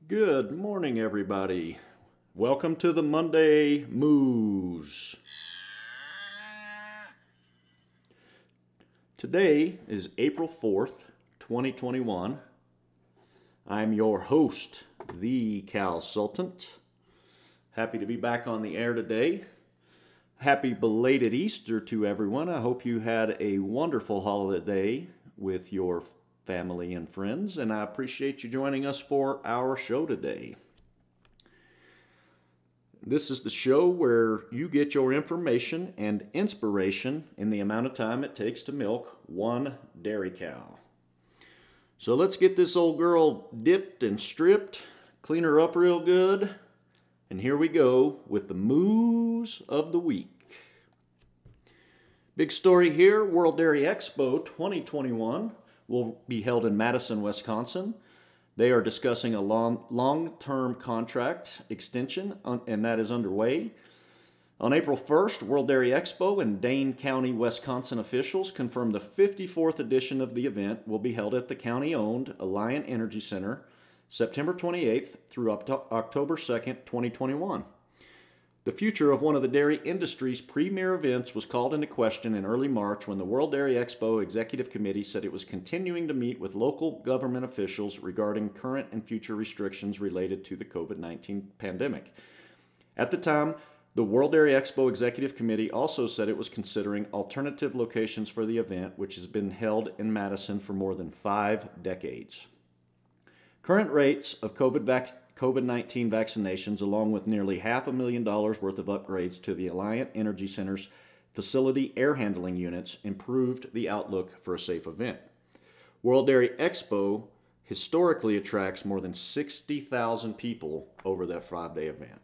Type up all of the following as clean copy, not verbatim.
Good morning, everybody. Welcome to the Monday Moos. Today is April 4th, 2021. I'm your host, the Cal Sultan. Happy to be back on the air today. Happy belated Easter to everyone. I hope you had a wonderful holiday with your family and friends, and I appreciate you joining us for our show today. This is the show where you get your information and inspiration in the amount of time it takes to milk one dairy cow. So let's get this old girl dipped and stripped, clean her up real good, and here we go with the Moos of the week. Big story here, World Dairy Expo 2021 will be held in Madison, Wisconsin. They are discussing a long-term contract extension, and that is underway. On April 1st, World Dairy Expo and Dane County, Wisconsin officials confirmed the 54th edition of the event will be held at the county-owned Alliant Energy Center, September 28th through October 2nd, 2021. The future of one of the dairy industry's premier events was called into question in early March when the World Dairy Expo Executive Committee said it was continuing to meet with local government officials regarding current and future restrictions related to the COVID-19 pandemic. At the time, the World Dairy Expo Executive Committee also said it was considering alternative locations for the event, which has been held in Madison for more than 5 decades. Current rates of COVID-19 vaccinations, along with nearly $500,000 worth of upgrades to the Alliant Energy Center's facility air handling units, improved the outlook for a safe event. World Dairy Expo historically attracts more than 60,000 people over that 5-day event.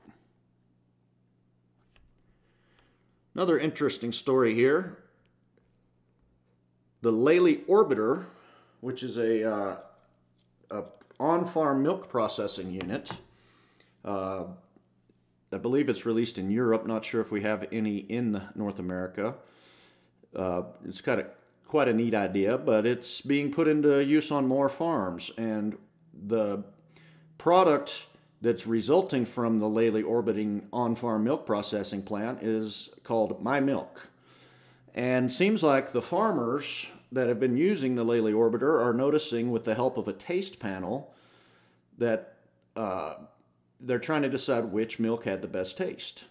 Another interesting story here. The Lely Orbiter, which is a on-farm milk processing unit. I believe it's released in Europe. Not sure if we have any in North America. It's quite a neat idea, but it's being put into use on more farms. And the product that's resulting from the Lely orbiting on-farm milk processing plant is called My Milk. And seems like the farmers that have been using the Lely Orbiter are noticing, with the help of a taste panel, that they're trying to decide which milk had the best taste.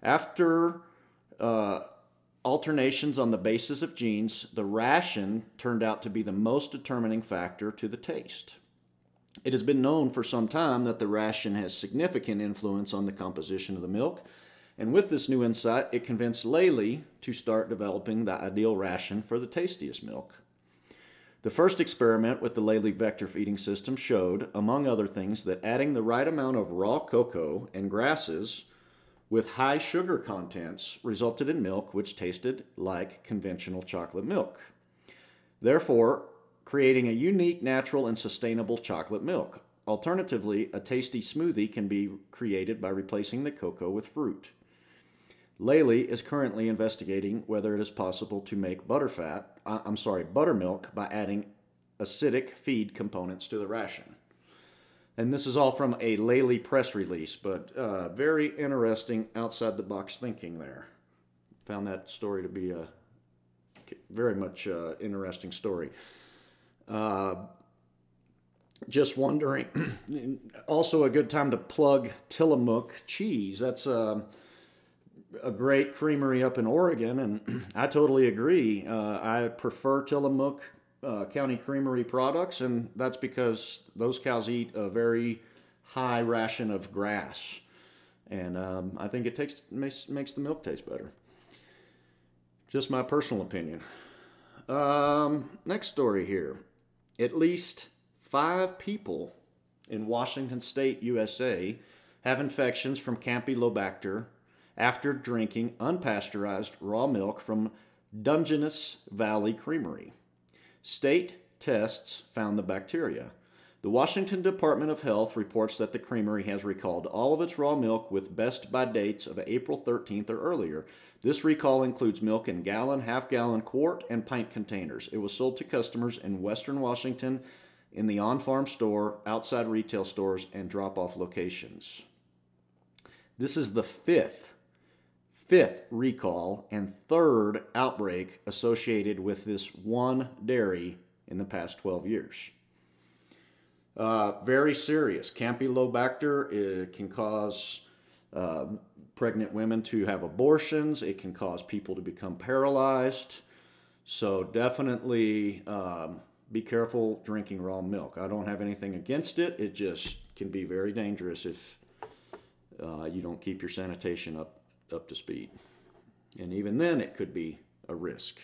After alternations on the basis of genes, the ration turned out to be the most determining factor to the taste. It has been known for some time that the ration has significant influence on the composition of the milk, and with this new insight, it convinced Lely to start developing the ideal ration for the tastiest milk. The first experiment with the Lely vector feeding system showed, among other things, that adding the right amount of raw cocoa and grasses with high sugar contents resulted in milk which tasted like conventional chocolate milk, therefore creating a unique, natural, and sustainable chocolate milk. Alternatively, a tasty smoothie can be created by replacing the cocoa with fruit. Lely is currently investigating whether it is possible to make buttermilk by adding acidic feed components to the ration. And this is all from a Lely press release, but very interesting outside-the-box thinking there. Found that story to be a very much interesting story. Just wondering, also a good time to plug Tillamook Cheese. That's a great creamery up in Oregon, and I totally agree. I prefer Tillamook County Creamery products, and that's because those cows eat a very high ration of grass, and I think it makes the milk taste better. Just my personal opinion. Next story here. At least 5 people in Washington State, USA, have infections from Campylobacter after drinking unpasteurized raw milk from Dungeness Valley Creamery. State tests found the bacteria. The Washington Department of Health reports that the creamery has recalled all of its raw milk with best by dates of April 13th or earlier. This recall includes milk in gallon, half-gallon, quart, and pint containers. It was sold to customers in western Washington in the on-farm store, outside retail stores, and drop-off locations. This is the fifth recall and third outbreak associated with this one dairy in the past 12 years. Very serious. Campylobacter, it can cause pregnant women to have abortions. It can cause people to become paralyzed. So definitely be careful drinking raw milk. I don't have anything against it. It just can be very dangerous if you don't keep your sanitation up to speed. And even then, it could be a risk.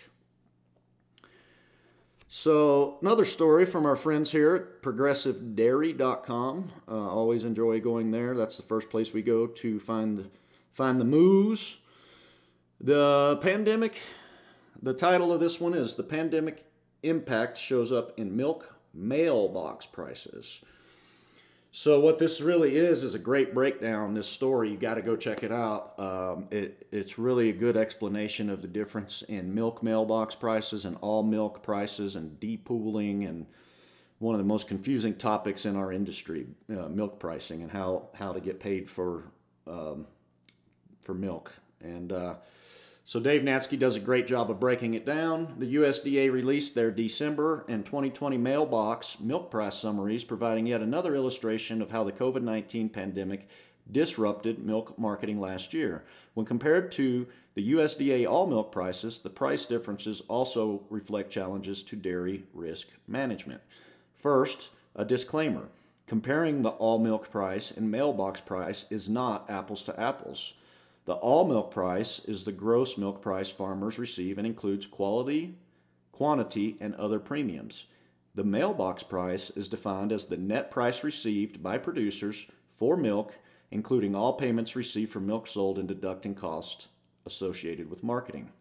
So another story from our friends here at ProgressiveDairy.com. Always enjoy going there. That's the first place we go to find the Moos. The pandemic, the title of this one is "The Pandemic Impact Shows Up in Milk Mailbox Prices." So what this really is a great breakdown, this story. You got to go check it out. It's really a good explanation of the difference in milk mailbox prices and all milk prices and depooling, and one of the most confusing topics in our industry, milk pricing and how to get paid for milk. And so Dave Natsky does a great job of breaking it down. The USDA released their December and 2020 mailbox milk price summaries, providing yet another illustration of how the COVID-19 pandemic disrupted milk marketing last year. When compared to the USDA all milk prices, the price differences also reflect challenges to dairy risk management. First, a disclaimer. Comparing the all milk price and mailbox price is not apples to apples. The all milk price is the gross milk price farmers receive and includes quality, quantity, and other premiums. The mailbox price is defined as the net price received by producers for milk, including all payments received for milk sold and deducting costs associated with marketing.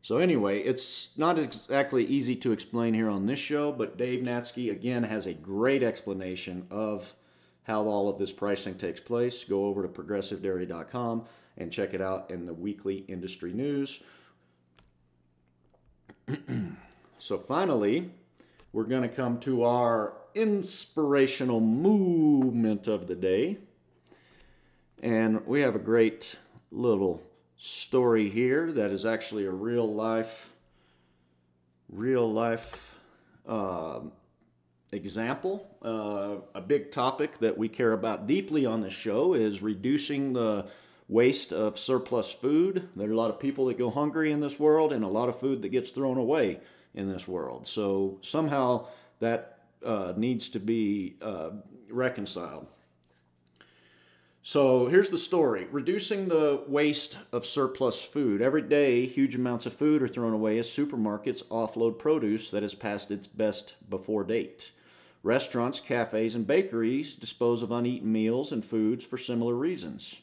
So anyway, it's not exactly easy to explain here on this show, but Dave Natsky again has a great explanation of how all of this pricing takes place. Go over to ProgressiveDairy.com and check it out in the weekly industry news. So finally, we're going to come to our inspirational movement of the day. And we have a great little story here that is actually a real life example. A big topic that we care about deeply on this show is reducing the waste of surplus food. There are a lot of people that go hungry in this world and a lot of food that gets thrown away in this world. So somehow that needs to be reconciled. So here's the story. Reducing the waste of surplus food. Every day, huge amounts of food are thrown away as supermarkets offload produce that has passed its best before date. Restaurants, cafes, and bakeries dispose of uneaten meals and foods for similar reasons.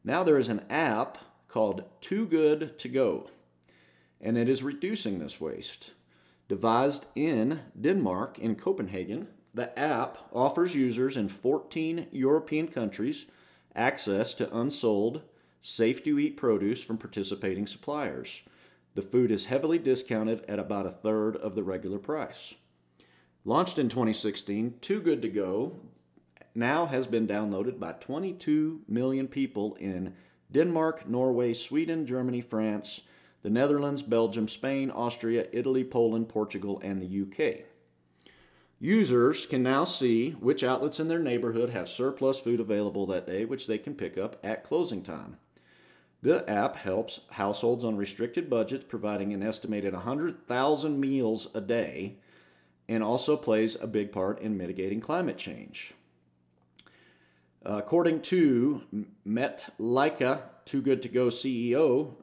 Now there is an app called Too Good to Go, and it is reducing this waste. Devised in Denmark, in Copenhagen, the app offers users in 14 European countries access to unsold, safe-to-eat produce from participating suppliers. The food is heavily discounted at about a third of the regular price. Launched in 2016, Too Good to Go now has been downloaded by 22 million people in Denmark, Norway, Sweden, Germany, France, the Netherlands, Belgium, Spain, Austria, Italy, Poland, Portugal, and the UK. Users can now see which outlets in their neighborhood have surplus food available that day, which they can pick up at closing time. The app helps households on restricted budgets, providing an estimated 100,000 meals a day, and also plays a big part in mitigating climate change. According to Met Leica, Too Good to Go CEO,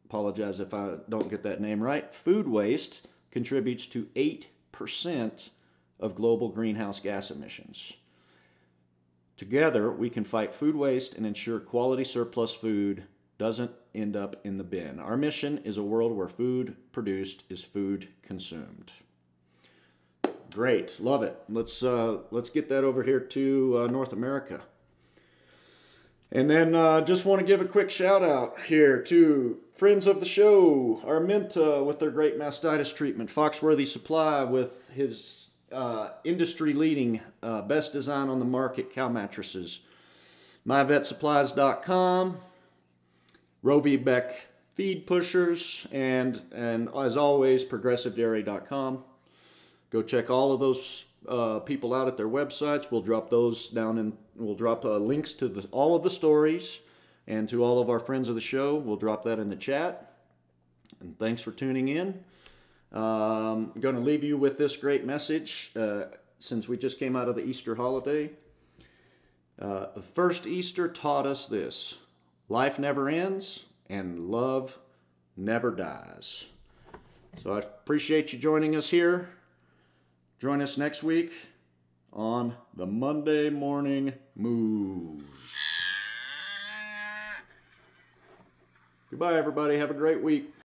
apologize if I don't get that name right, food waste contributes to 8% of global greenhouse gas emissions. Together, we can fight food waste and ensure quality surplus food doesn't end up in the bin. Our mission is a world where food produced is food consumed. Great, love it. Let's get that over here to North America. And then just want to give a quick shout out here to friends of the show, Arminta with their great mastitis treatment, Foxworthy Supply with his industry-leading, best design on the market cow mattresses. MyVetSupplies.com, Roe Beck feed pushers, and as always, ProgressiveDairy.com. Go check all of those people out at their websites. We'll drop those down, and we'll drop links to all of the stories and to all of our friends of the show. We'll drop that in the chat. And thanks for tuning in. I'm going to leave you with this great message since we just came out of the Easter holiday. The first Easter taught us this: life never ends and love never dies. So I appreciate you joining us here. Join us next week on the Monday Morning Moos. Goodbye, everybody. Have a great week.